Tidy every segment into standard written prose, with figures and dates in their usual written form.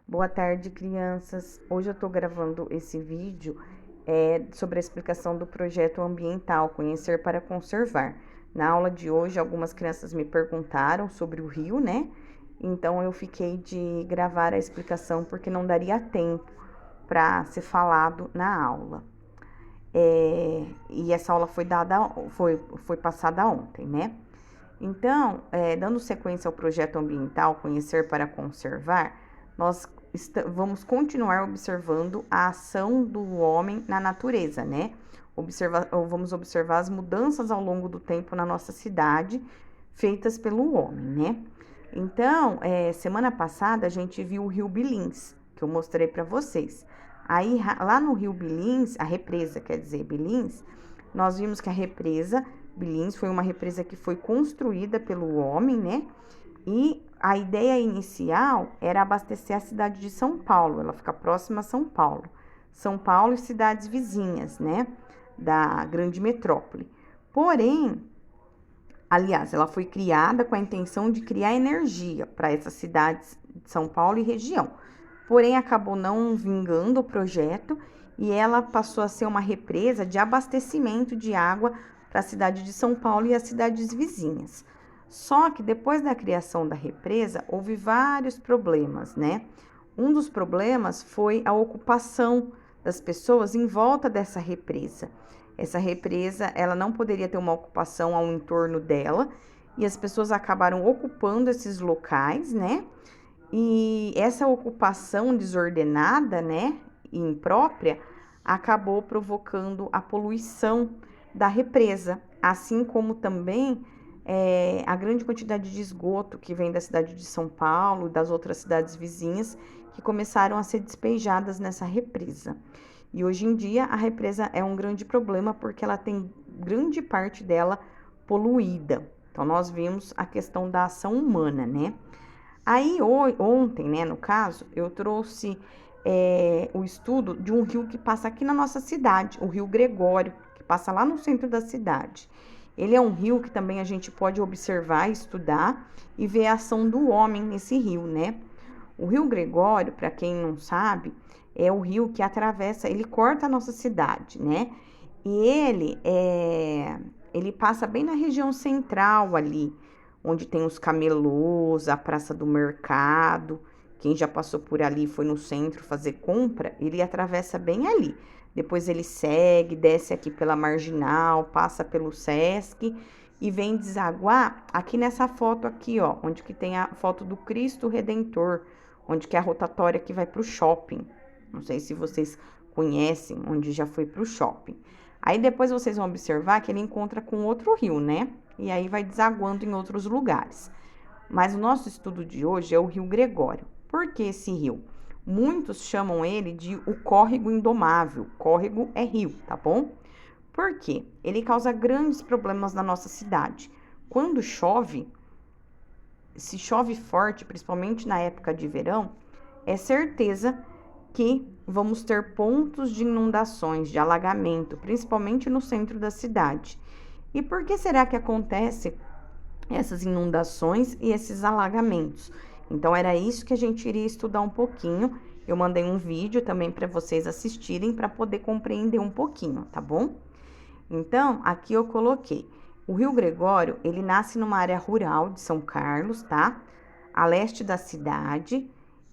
Boa tarde, crianças. Hoje eu estou gravando esse vídeo sobre a explicação do projeto ambiental Conhecer para Conservar. Na aula de hoje, algumas crianças me perguntaram sobre o rio, né? Então eu fiquei de gravar a explicação porque não daria tempo para ser falado na aula. E essa aula foi passada ontem, né? Então, dando sequência ao projeto ambiental Conhecer para Conservar, nós vamos continuar observando a ação do homem na natureza, né? Vamos observar as mudanças ao longo do tempo na nossa cidade, feitas pelo homem, né? Então, semana passada a gente viu o Rio Billings, que eu mostrei para vocês. Aí, lá no Rio Billings, a represa, quer dizer, Billings, nós vimos que a represa Billings foi uma represa que foi construída pelo homem, né? E a ideia inicial era abastecer a cidade de São Paulo, ela fica próxima a São Paulo. São Paulo e cidades vizinhas, né? Da grande metrópole. Porém, aliás, ela foi criada com a intenção de criar energia para essas cidades de São Paulo e região. Porém, acabou não vingando o projeto e ela passou a ser uma represa de abastecimento de água para a cidade de São Paulo e as cidades vizinhas. Só que depois da criação da represa, houve vários problemas, né? Um dos problemas foi a ocupação das pessoas em volta dessa represa. Essa represa, ela não poderia ter uma ocupação ao entorno dela, e as pessoas acabaram ocupando esses locais, né? E essa ocupação desordenada, né, e imprópria, acabou provocando a poluição da represa, assim como também a grande quantidade de esgoto que vem da cidade de São Paulo e das outras cidades vizinhas, que começaram a ser despejadas nessa represa. E hoje em dia a represa é um grande problema porque ela tem grande parte dela poluída. Então nós vimos a questão da ação humana, né? Aí ontem, né, no caso, eu trouxe o estudo de um rio que passa aqui na nossa cidade, o Rio Gregório, que passa lá no centro da cidade. Ele é um rio que também a gente pode observar, estudar e ver a ação do homem nesse rio, né? O Rio Gregório, para quem não sabe, é o rio que atravessa, ele corta a nossa cidade, né? E ele passa bem na região central ali, onde tem os camelôs, a Praça do Mercado. Quem já passou por ali, foi no centro fazer compra, ele atravessa bem ali. Depois ele segue, desce aqui pela Marginal, passa pelo Sesc e vem desaguar aqui nessa foto aqui, ó, onde que tem a foto do Cristo Redentor, onde que é a rotatória que vai para o shopping. Não sei se vocês conhecem, onde já foi para o shopping. Aí depois vocês vão observar que ele encontra com outro rio, né? E aí vai desaguando em outros lugares. Mas o nosso estudo de hoje é o Rio Gregório. Por que esse rio? Muitos chamam ele de o córrego indomável. Córrego é rio, tá bom? Por quê? Ele causa grandes problemas na nossa cidade. Quando chove, se chove forte, principalmente na época de verão, é certeza que vamos ter pontos de inundações, de alagamento, principalmente no centro da cidade. E por que será que acontece essas inundações e esses alagamentos? Então era isso que a gente iria estudar um pouquinho. Eu mandei um vídeo também para vocês assistirem para poder compreender um pouquinho, tá bom? Então, aqui eu coloquei. O Rio Gregório, ele nasce numa área rural de São Carlos, tá? A leste da cidade,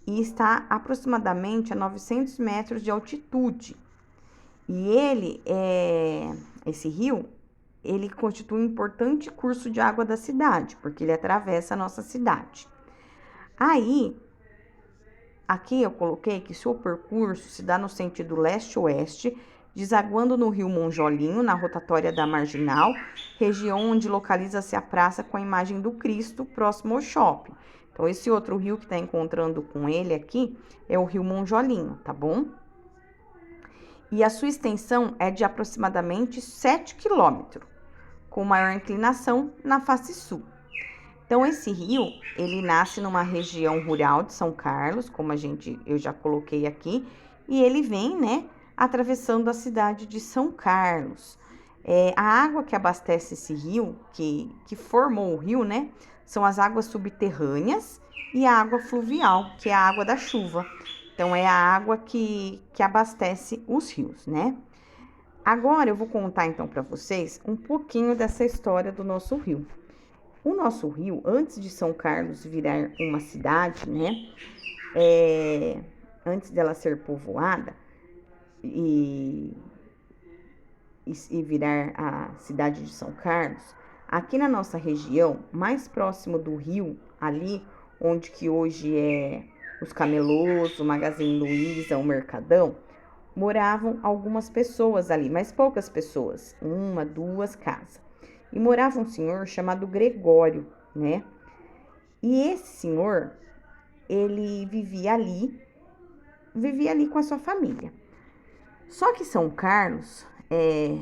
e está aproximadamente a 900 metros de altitude. E esse rio, ele constitui um importante curso de água da cidade, porque ele atravessa a nossa cidade. Aí, aqui eu coloquei que seu percurso se dá no sentido leste-oeste, desaguando no rio Monjolinho, na rotatória da Marginal, região onde localiza-se a praça com a imagem do Cristo, próximo ao shopping. Então, esse outro rio que está encontrando com ele aqui é o rio Monjolinho, tá bom? E a sua extensão é de aproximadamente 7 quilômetros, com maior inclinação na face sul. Então, esse rio, ele nasce numa região rural de São Carlos, como eu já coloquei aqui, e ele vem, né, atravessando a cidade de São Carlos. A água que abastece esse rio, que formou o rio, né? São as águas subterrâneas e a água fluvial, que é a água da chuva. Então, é a água que abastece os rios, né? Agora eu vou contar então para vocês um pouquinho dessa história do nosso rio. O nosso rio, antes de São Carlos virar uma cidade, né? Antes dela ser povoada e virar a cidade de São Carlos, aqui na nossa região, mais próximo do rio, ali onde que hoje é os camelôs, o Magazine Luiza, o Mercadão, moravam algumas pessoas ali, mas poucas pessoas, uma, duas casas. E morava um senhor chamado Gregório, né? E esse senhor, ele vivia ali com a sua família. Só que São Carlos,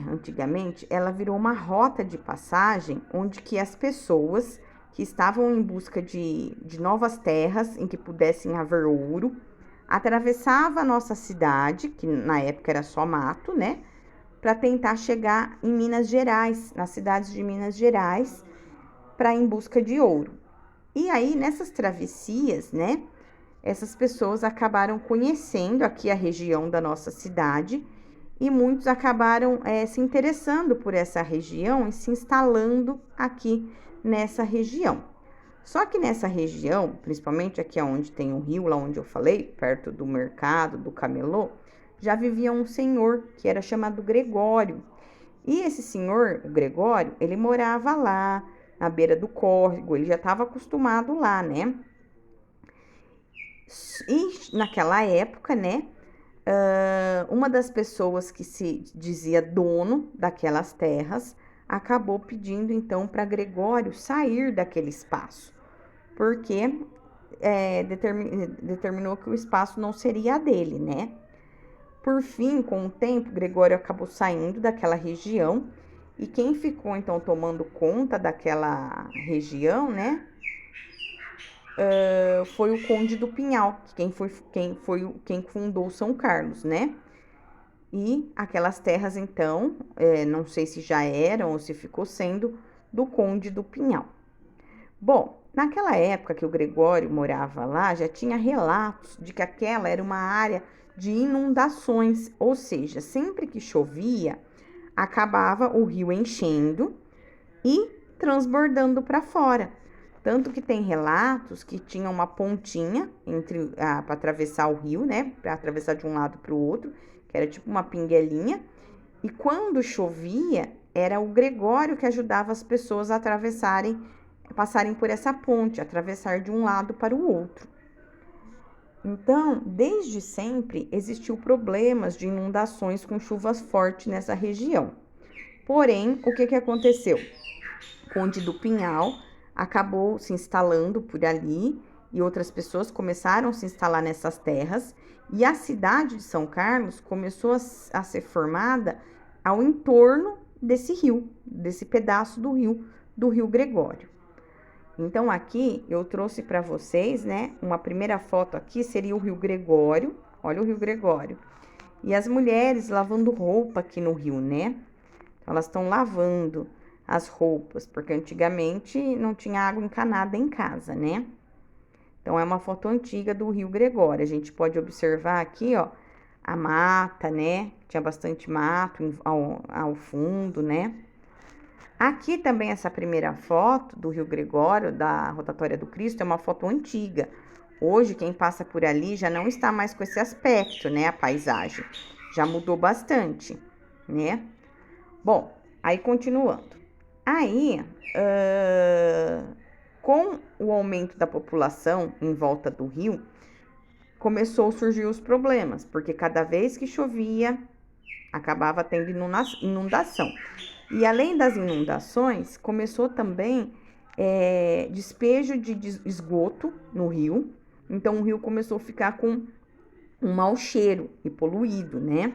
antigamente, ela virou uma rota de passagem onde que as pessoas que estavam em busca de novas terras em que pudessem haver ouro, atravessava a nossa cidade, que na época era só mato, né? Para tentar chegar em Minas Gerais, nas cidades de Minas Gerais, para em busca de ouro. E aí, nessas travessias, né? Essas pessoas acabaram conhecendo aqui a região da nossa cidade e muitos acabaram se interessando por essa região e se instalando aqui nessa região. Só que nessa região, principalmente aqui onde tem o rio, lá onde eu falei, perto do mercado, do camelô, já vivia um senhor que era chamado Gregório. E esse senhor, o Gregório, ele morava lá, na beira do córrego, ele já estava acostumado lá, né? E naquela época, né, uma das pessoas que se dizia dono daquelas terras acabou pedindo então para Gregório sair daquele espaço, porque determinou que o espaço não seria dele, né? Por fim, com o tempo, Gregório acabou saindo daquela região e quem ficou então tomando conta daquela região, né, foi o Conde do Pinhal, quem fundou São Carlos, né? E aquelas terras, então, não sei se já eram ou se ficou sendo do Conde do Pinhal. Bom, naquela época que o Gregório morava lá, já tinha relatos de que aquela era uma área de inundações, ou seja, sempre que chovia, acabava o rio enchendo e transbordando para fora. Tanto que tem relatos que tinha uma pontinha para atravessar o rio, né? Para atravessar de um lado para o outro, que era tipo uma pinguelinha. E quando chovia, era o Gregório que ajudava as pessoas a passarem por essa ponte, atravessar de um lado para o outro. Então, desde sempre existiu problemas de inundações com chuvas fortes nessa região. Porém, o que aconteceu? O Conde do Pinhal acabou se instalando por ali e outras pessoas começaram a se instalar nessas terras e a cidade de São Carlos começou a ser formada ao entorno desse rio, desse pedaço do Rio Gregório. Então aqui eu trouxe para vocês, né, uma primeira foto aqui seria o Rio Gregório, olha o Rio Gregório, e as mulheres lavando roupa aqui no rio, né? Então, elas estão lavando as roupas, porque antigamente não tinha água encanada em casa, né? Então, é uma foto antiga do Rio Gregório. A gente pode observar aqui, ó, a mata, né? Tinha bastante mato ao fundo, né? Aqui também essa primeira foto do Rio Gregório, da Rotatória do Cristo, é uma foto antiga. Hoje, quem passa por ali já não está mais com esse aspecto, né? A paisagem já mudou bastante, né? Bom, aí continuando. Aí, com o aumento da população em volta do rio, começou a surgir os problemas, porque cada vez que chovia, acabava tendo inundação. E além das inundações, começou também despejo de esgoto no rio. Então, o rio começou a ficar com um mau cheiro e poluído, né?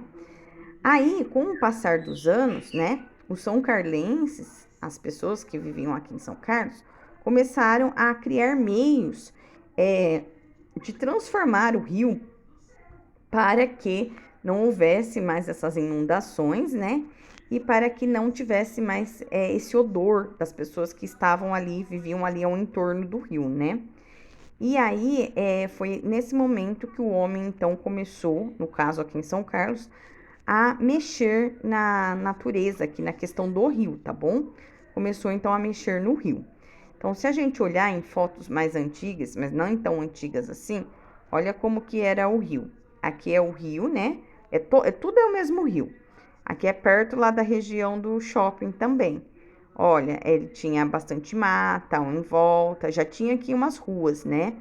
Aí, com o passar dos anos, né, os são carlenses, as pessoas que viviam aqui em São Carlos, começaram a criar meios de transformar o rio para que não houvesse mais essas inundações, né? e para que não tivesse mais esse odor das pessoas que estavam ali, viviam ali ao entorno do rio, né? E aí foi nesse momento que o homem então começou, no caso aqui em São Carlos, a mexer na natureza, aqui na questão do rio, tá bom? Começou então a mexer no rio. Então, se a gente olhar em fotos mais antigas, mas não tão antigas assim, olha como que era o rio. Aqui é o rio, né? Tudo é o mesmo rio. Aqui é perto lá da região do shopping também. Olha, ele tinha bastante mata em volta, já tinha aqui umas ruas, né?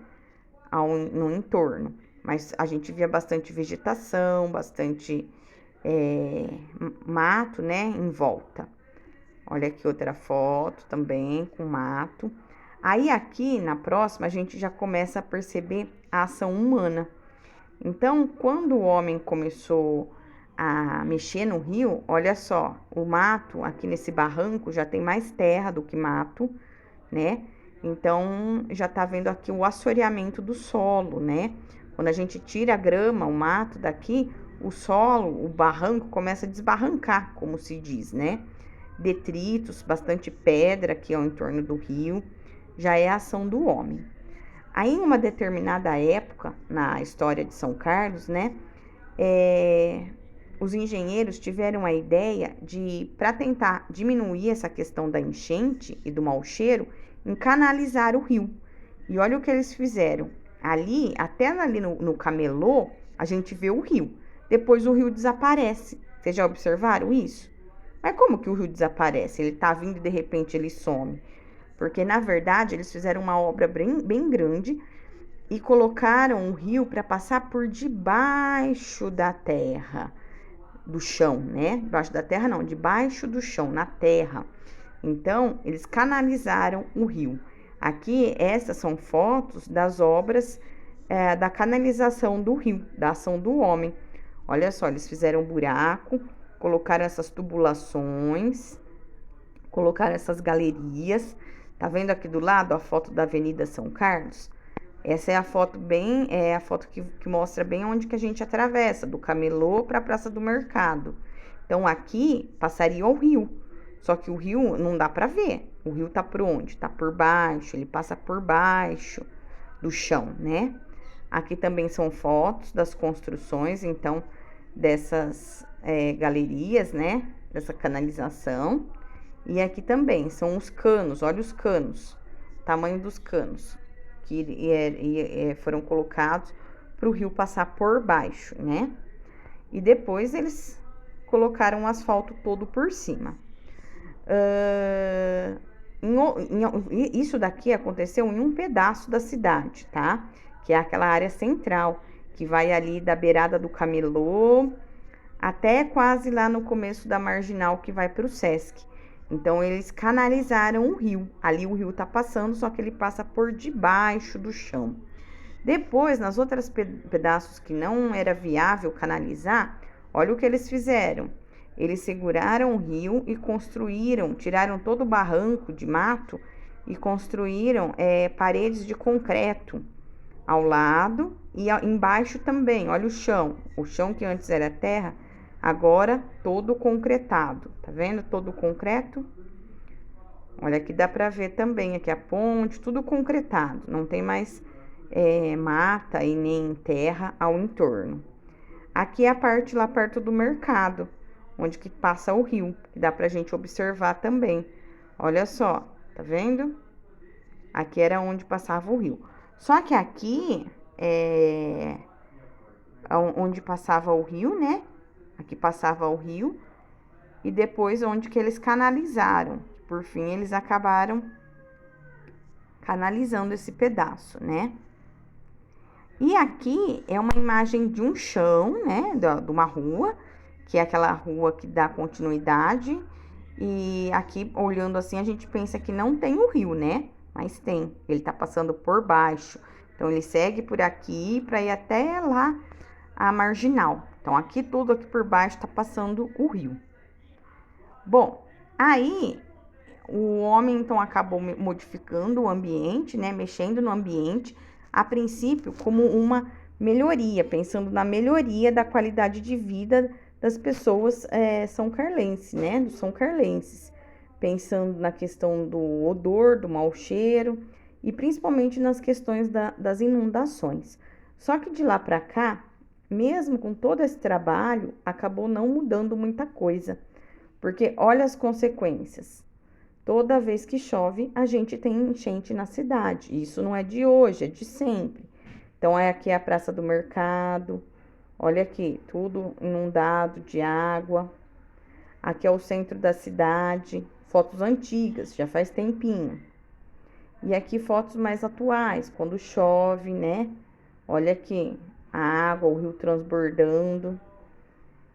No entorno. Mas a gente via bastante vegetação, bastante mato, né? Em volta. Olha aqui outra foto também com mato. Aí aqui na próxima a gente já começa a perceber a ação humana. Então, quando o homem começou a mexer no rio, olha só, o mato aqui nesse barranco já tem mais terra do que mato, né? Então, já tá vendo aqui o assoreamento do solo, né? Quando a gente tira a grama, o mato daqui, o solo, o barranco começa a desbarrancar, como se diz, né? Detritos, bastante pedra aqui ao entorno do rio, já é a ação do homem. Aí, em uma determinada época, na história de São Carlos, né, os engenheiros tiveram a ideia de, para tentar diminuir essa questão da enchente e do mau cheiro, em canalizar o rio. E olha o que eles fizeram. Ali, até ali no camelô, a gente vê o rio. Depois o rio desaparece. Vocês já observaram isso? Mas como que o rio desaparece? Ele tá vindo e de repente ele some. Porque, na verdade, eles fizeram uma obra bem grande e colocaram o rio para passar por debaixo da terra, do chão, né? Debaixo da terra não, debaixo do chão, na terra. Então, eles canalizaram o rio. Aqui, essas são fotos das obras da canalização do rio, da ação do homem. Olha só, eles fizeram um buraco, colocaram essas tubulações, colocaram essas galerias. Tá vendo aqui do lado a foto da Avenida São Carlos? Essa é a foto a foto que mostra bem onde que a gente atravessa, do camelô para a Praça do Mercado. Então aqui passaria o rio, só que o rio não dá para ver. O rio tá por onde? Tá por baixo, ele passa por baixo do chão, né? Aqui também são fotos das construções, então, dessas galerias, né? Dessa canalização. E aqui também são os canos, olha os canos, tamanho dos canos que foram colocados para o rio passar por baixo, né? E depois eles colocaram o asfalto todo por cima. Isso daqui aconteceu em um pedaço da cidade, tá? Que é aquela área central, que vai ali da beirada do camelô até quase lá no começo da marginal que vai para o Sesc. Então, eles canalizaram o rio. Ali o rio tá passando, só que ele passa por debaixo do chão. Depois, nas outras pedaços que não era viável canalizar, olha o que eles fizeram. Eles seguraram o rio e construíram, tiraram todo o barranco de mato e construíram paredes de concreto ao lado e embaixo também. Olha o chão que antes era terra, agora todo concretado, tá vendo? Todo concreto. Olha, aqui dá pra ver também, aqui a ponte, tudo concretado. Não tem mais mata e nem terra ao entorno. Aqui é a parte lá perto do mercado, onde que passa o rio, que dá pra gente observar também. Olha só, tá vendo? Aqui era onde passava o rio. Só que aqui onde passava o rio, né? Aqui passava o rio e depois onde que eles canalizaram. Por fim, eles acabaram canalizando esse pedaço, né? E aqui é uma imagem de um chão, né? De uma rua, que é aquela rua que dá continuidade. E aqui, olhando assim, a gente pensa que não tem o rio, né? Mas tem, ele tá passando por baixo. Então, ele segue por aqui para ir até lá a marginal. Então, aqui tudo aqui por baixo tá passando o rio. Bom, aí o homem então acabou modificando o ambiente, né? Mexendo no ambiente, a princípio como uma melhoria, pensando na melhoria da qualidade de vida das pessoas são carlenses, né? Dos são carlenses, pensando na questão do odor, do mau cheiro e principalmente nas questões das inundações. Só que de lá para cá, mesmo com todo esse trabalho, acabou não mudando muita coisa, porque olha as consequências. Toda vez que chove, a gente tem enchente na cidade. Isso não é de hoje, é de sempre. Então, aqui é a Praça do Mercado. Olha aqui, tudo inundado de água. Aqui é o centro da cidade. Fotos antigas, já faz tempinho. E aqui fotos mais atuais, quando chove, né? Olha aqui, a água, o rio transbordando.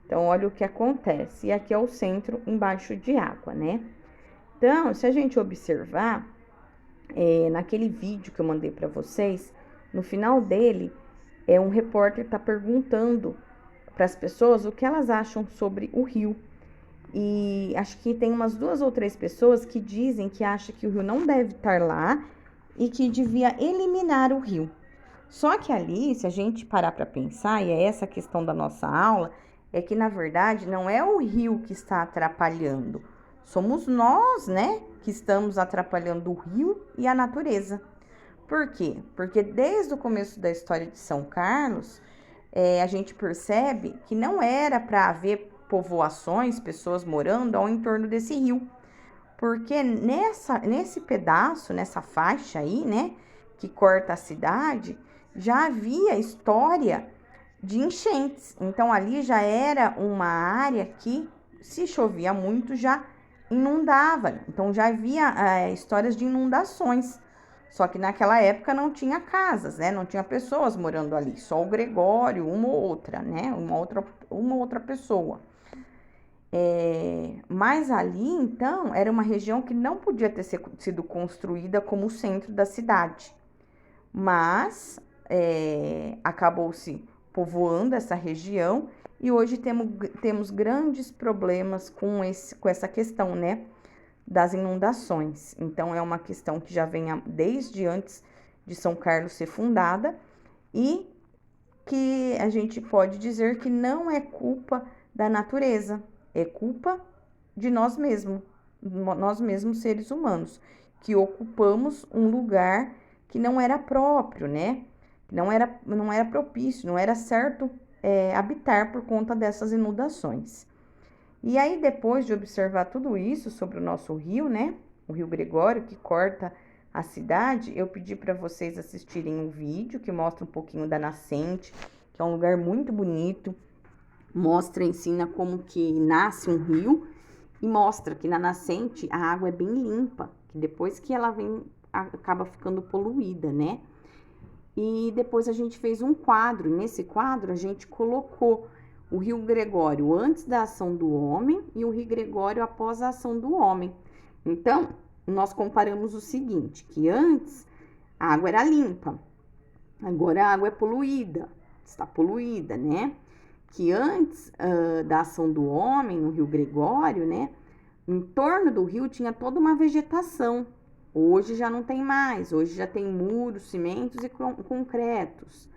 Então, olha o que acontece. E aqui é o centro embaixo de água, né? Então, se a gente observar, naquele vídeo que eu mandei para vocês, no final dele, um repórter está perguntando para as pessoas o que elas acham sobre o rio. E acho que tem umas 2 ou 3 pessoas que dizem que acham que o rio não deve estar lá e que devia eliminar o rio. Só que ali, se a gente parar para pensar, e é essa a questão da nossa aula, é que na verdade não é o rio que está atrapalhando, somos nós, né, que estamos atrapalhando o rio e a natureza. Por quê? Porque desde o começo da história de São Carlos, a gente percebe que não era para haver povoações, pessoas morando ao entorno desse rio. Porque nesse pedaço, nessa faixa aí, né, que corta a cidade, já havia história de enchentes. Então ali já era uma área que, se chovia muito, já inundava. Então já havia histórias de inundações. Só que naquela época não tinha casas, né? Não tinha pessoas morando ali, só o Gregório, uma ou outra, né? Uma outra pessoa. Mas ali, então, era uma região que não podia ter sido construída como o centro da cidade. Mas acabou-se povoando essa região e hoje temos grandes problemas com essa questão, né, das inundações. Então, é uma questão que já vem desde antes de São Carlos ser fundada e que a gente pode dizer que não é culpa da natureza, é culpa de nós mesmos seres humanos, que ocupamos um lugar que não era próprio, né? Não era propício, não era certo habitar por conta dessas inundações. E aí, depois de observar tudo isso sobre o nosso rio, né? O Rio Gregório, que corta a cidade, eu pedi para vocês assistirem um vídeo que mostra um pouquinho da nascente, que é um lugar muito bonito, ensina como que nasce um rio e mostra que na nascente a água é bem limpa, que depois que ela vem, acaba ficando poluída, né? E depois a gente fez um quadro, e nesse quadro a gente colocou o Rio Gregório antes da ação do homem e o Rio Gregório após a ação do homem. Então, nós comparamos o seguinte, que antes a água era limpa, agora a água é poluída, está poluída, né? Que antes da ação do homem no Rio Gregório, né? Em torno do rio tinha toda uma vegetação. Hoje já não tem mais, hoje já tem muros, cimentos e concretos.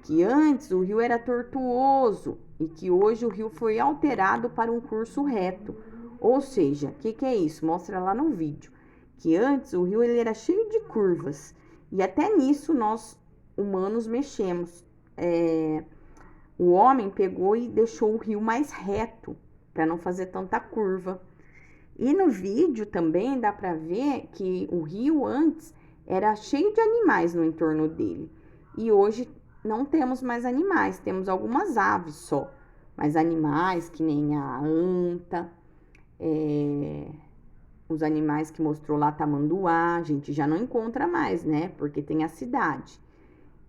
Que antes o rio era tortuoso e que hoje o rio foi alterado para um curso reto. Ou seja, o que é isso? Mostra lá no vídeo. Que antes o rio ele era cheio de curvas e até nisso nós humanos mexemos. O homem pegou e deixou o rio mais reto para não fazer tanta curva. E no vídeo também dá para ver que o rio antes era cheio de animais no entorno dele. E hoje não temos mais animais, temos algumas aves só. Mas animais que nem a anta, os animais que mostrou lá, tamanduá, a gente já não encontra mais, né? Porque tem a cidade.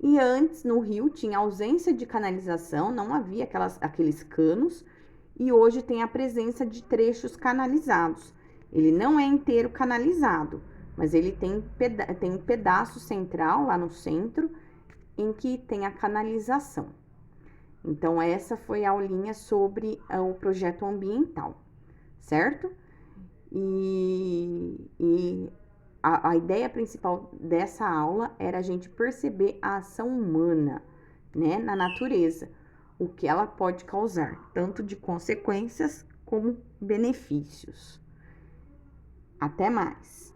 E antes no rio tinha ausência de canalização, não havia aqueles canos. E hoje tem a presença de trechos canalizados. Ele não é inteiro canalizado, mas ele tem um pedaço central lá no centro em que tem a canalização. Então, essa foi a aulinha sobre o projeto ambiental, certo? E a ideia principal dessa aula era a gente perceber a ação humana, né, na natureza. o que ela pode causar, tanto de consequências como benefícios. Até mais!